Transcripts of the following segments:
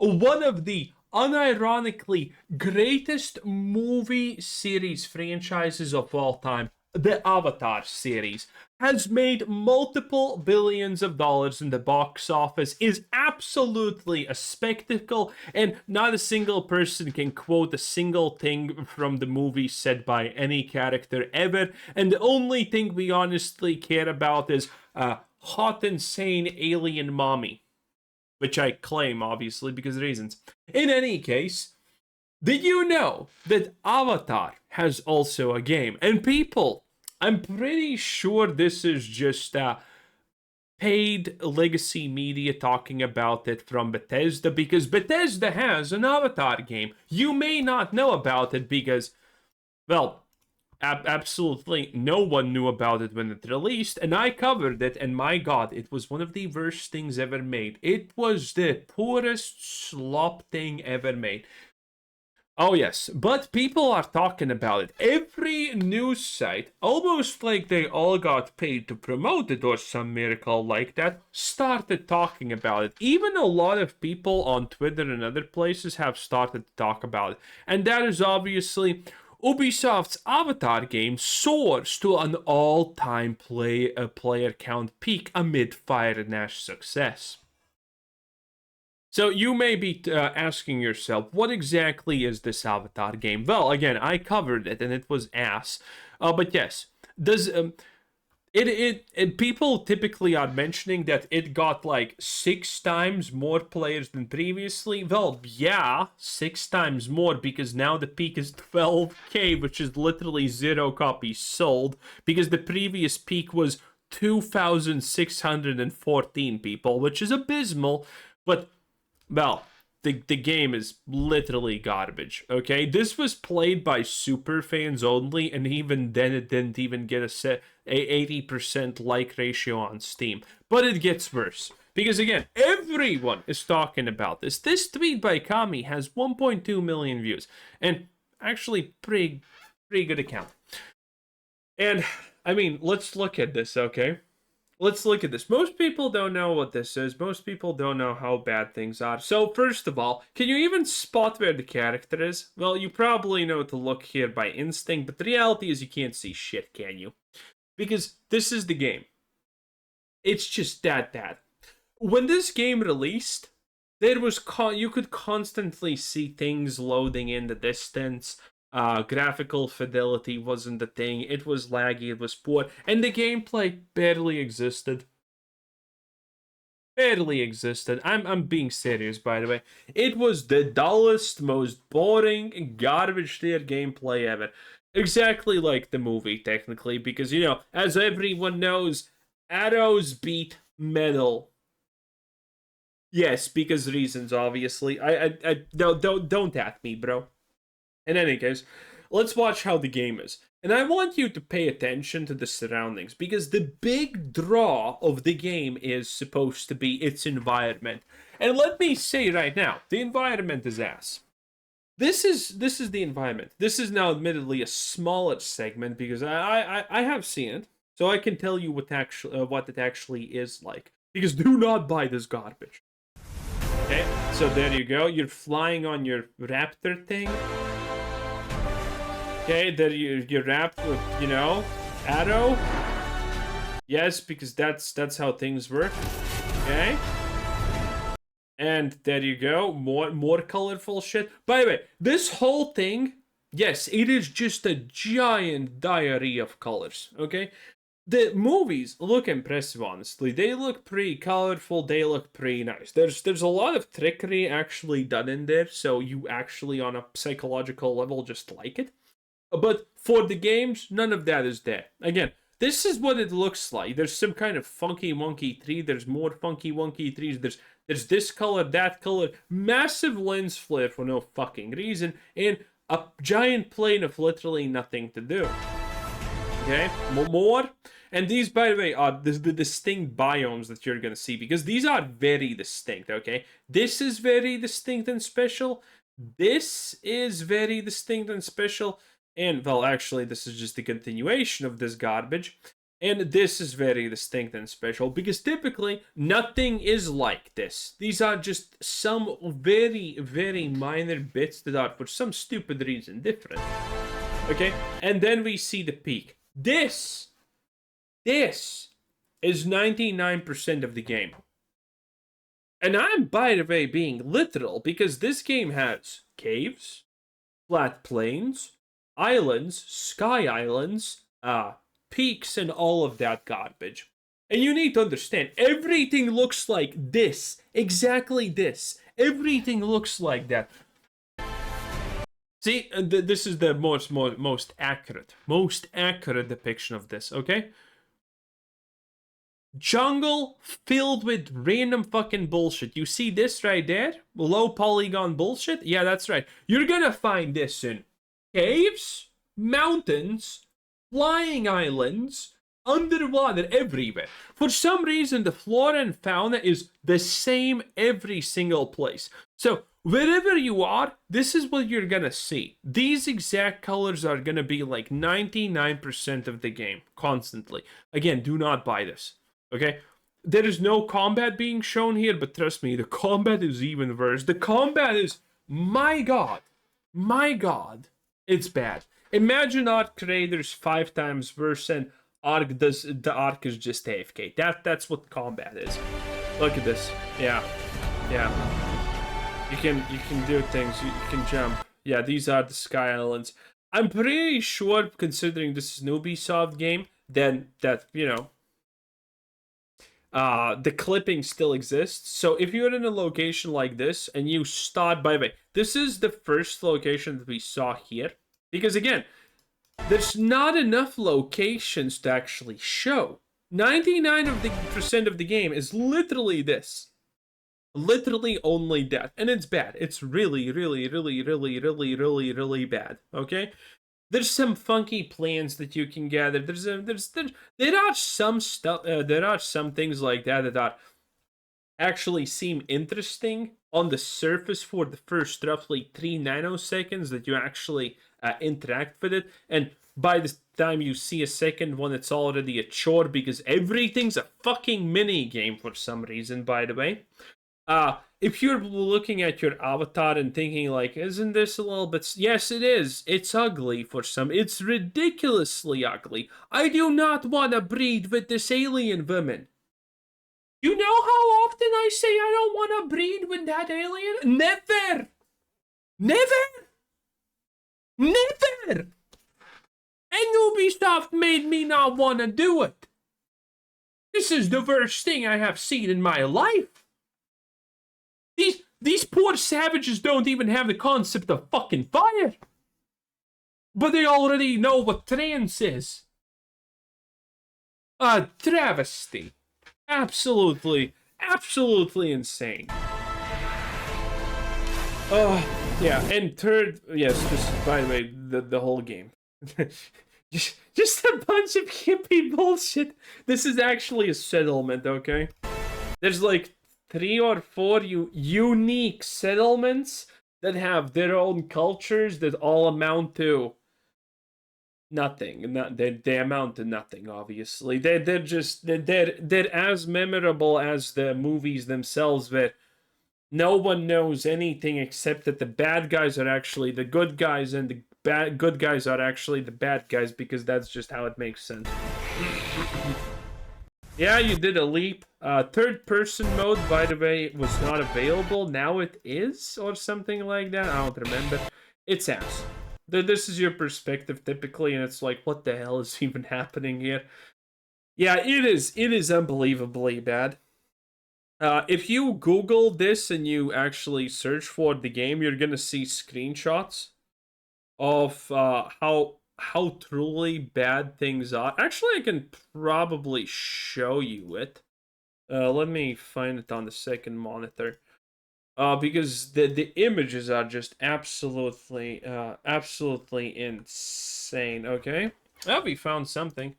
one of the unironically greatest movie series franchises of all time, the Avatar series, has made multiple billions of dollars in the box office, is absolutely a spectacle, and not a single person can quote a single thing from the movie said by any character ever. And the only thing we honestly care about is hot, insane alien mommy, which I claim, obviously, because of reasons. In any case, did you know that Avatar has also a game? And people, I'm pretty sure this is just paid legacy media talking about it from Bethesda, because Bethesda has an Avatar game. You may not know about it because, well, absolutely no one knew about it when it released, and I covered it, and my god, it was one of the worst things ever made. It was the poorest slop thing ever made. Oh yes, but people are talking about it. Every news site, almost like they all got paid to promote it or some miracle like that, started talking about it. Even a lot of people on Twitter and other places have started to talk about it. And that is obviously Ubisoft's Avatar game soars to an all-time player count peak amid Fire and Ash success. So you may be asking yourself, what exactly is this Avatar game? Well, again, I covered it and it was ass. But yes, does people typically are mentioning that it got like 6 times more players than previously. Well, yeah, 6 times more, because now the peak is 12K, which is literally 0 copies sold, because the previous peak was 2,614 people, which is abysmal. But well, the game is literally garbage, okay? This was played by super fans only, and even then it didn't even get a 80% like ratio on Steam. But it gets worse. Because again, everyone is talking about this. This tweet by Kami has 1.2 million views. And actually pretty good account. And I mean, let's look at this, okay? Let's look at this. Most people don't know what this is. Most people don't know how bad things are. So, first of all, can you even spot where the character is? Well, you probably know to look here by instinct, but the reality is you can't see shit, can you? Because this is the game. It's just that bad. When this game released, there was you could constantly see things loading in the distance. Graphical fidelity wasn't the thing. It was laggy, it was poor, and the gameplay barely existed. Barely existed. I'm being serious, by the way. It was the dullest, most boring, garbage tier gameplay ever. Exactly like the movie, technically, because as everyone knows, arrows beat metal. Yes, because reasons, obviously. I don't at me, bro. In any case, let's watch how the game is. And I want you to pay attention to the surroundings, because the big draw of the game is supposed to be its environment. And let me say right now, the environment is ass. This is the environment. This is now admittedly a smaller segment, because I have seen it, so I can tell you what it actually is like. Because do not buy this garbage. Okay, so there you go. You're flying on your raptor thing. Okay, there you're wrapped with, arrow. Yes, because that's how things work. Okay. And there you go. More colorful shit. By the way, this whole thing, yes, it is just a giant diarrhea of colors. Okay. The movies look impressive, honestly. They look pretty colorful. They look pretty nice. There's a lot of trickery actually done in there, so you actually, on a psychological level, just like it. But for the games, none of that is there. Again, this is what it looks like. There's some kind of funky wonky tree. There's more funky wonky trees. There's this color, that color, massive lens flare for no fucking reason, and a giant plane of literally nothing to do. Okay, more. And these, by the way, are the distinct biomes that you're gonna see, because these are very distinct, okay? This is very distinct and special. This is very distinct and special. And, well, actually, this is just the continuation of this garbage. And this is very distinct and special because typically nothing is like this. These are just some very, very minor bits that are for some stupid reason different. Okay? And then we see the peak. This is 99% of the game. And I'm, by the way, being literal because this game has caves, flat plains, islands, sky islands, peaks, and all of that garbage. And you need to understand, everything looks like this. Exactly this. Everything looks like that. See, this is the most accurate depiction of this, okay? Jungle filled with random fucking bullshit. You see this right there? Low polygon bullshit? Yeah, that's right. You're gonna find this in caves, mountains, flying islands, underwater, everywhere. For some reason, the flora and fauna is the same every single place. So, wherever you are, this is what you're gonna see. These exact colors are gonna be like 99% of the game, constantly. Again, do not buy this. Okay? There is no combat being shown here, but trust me, the combat is even worse. The combat is, my god, it's bad. Imagine Ark Raiders 5 times worse, and the Ark is just AFK. That's what combat is. Look at this. Yeah. You can do things. You can jump. Yeah, these are the Sky Islands. I'm pretty sure, considering this is an Ubisoft game, then that, you know, the clipping still exists. So if you're in a location like this and you start, by the way, this is the first location that we saw here. Because again, there's not enough locations to actually show. 99% of the game is literally this. Literally only that. And it's bad. It's really, really, really, really, really, really, really bad. Okay? There's some funky plans that you can gather. There are some stuff. There are some things like that are actually seem interesting on the surface for the first roughly 3 nanoseconds that you actually interact with it, and by the time you see a second one, it's already a chore because everything's a fucking mini game for some reason. By the way. If you're looking at your avatar and thinking like, isn't this a little bit... Yes, it is. It's ugly for some. It's ridiculously ugly. I do not want to breed with this alien woman. You know how often I say I don't want to breed with that alien? Never! And Ubisoft made me not want to do it. This is the worst thing I have seen in my life. These poor savages don't even have the concept of fucking fire. But they already know what trance is. A travesty. Absolutely insane. Yeah, and third, yes, this is, by the way, the whole game. just a bunch of hippie bullshit. This is actually a settlement, okay? There's like 3 or 4 unique settlements that have their own cultures that all amount to nothing. They amount to nothing. Obviously, they're as memorable as the movies themselves, where no one knows anything except that the bad guys are actually the good guys, and the good guys are actually the bad guys, because that's just how it makes sense. Yeah, you did a leap. Third person mode, by the way, was not available. Now it is, or something like that. I don't remember. It's ass. This is your perspective typically, and it's like, what the hell is even happening here? Yeah, it is unbelievably bad. If you Google this and you actually search for the game, you're gonna see screenshots of how truly bad things are. Actually, I can probably show you it. Let me find it on the second monitor. Because the images are just absolutely insane. Okay, we found something.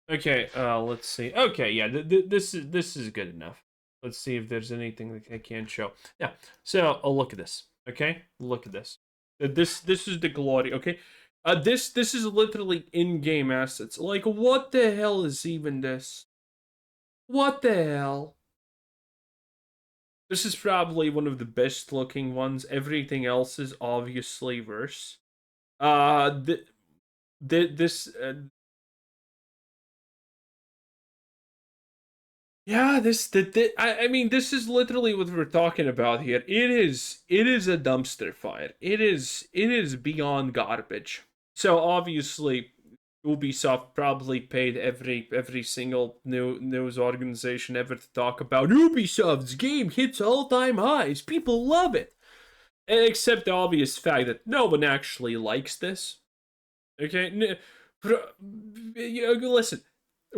Okay, let's see. Okay, yeah, this is good enough. Let's see if there's anything that I can show. Yeah, so look at this. Okay, look at this. This is the glory. Okay, This is literally in-game assets. Like, what the hell is even this? What the hell? This is probably one of the best looking ones. Everything else is obviously worse. Th- this Yeah, I mean, this is literally what we're talking about here. It is a dumpster fire. It is beyond garbage. So obviously, Ubisoft probably paid every single news organization ever to talk about Ubisoft's game hits all-time highs. People love it. Except the obvious fact that no one actually likes this. Okay, listen,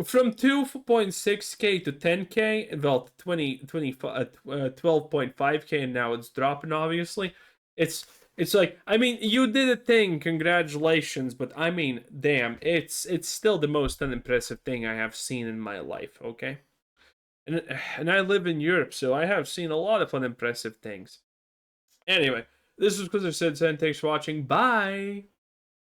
from 2.6K to 10K, well, 12.5K, and now it's dropping, obviously. It's like, I mean, you did a thing, congratulations, but I mean, damn, it's still the most unimpressive thing I have seen in my life, okay? And I live in Europe, so I have seen a lot of unimpressive things. Anyway, this is because I said, thanks for watching. Bye!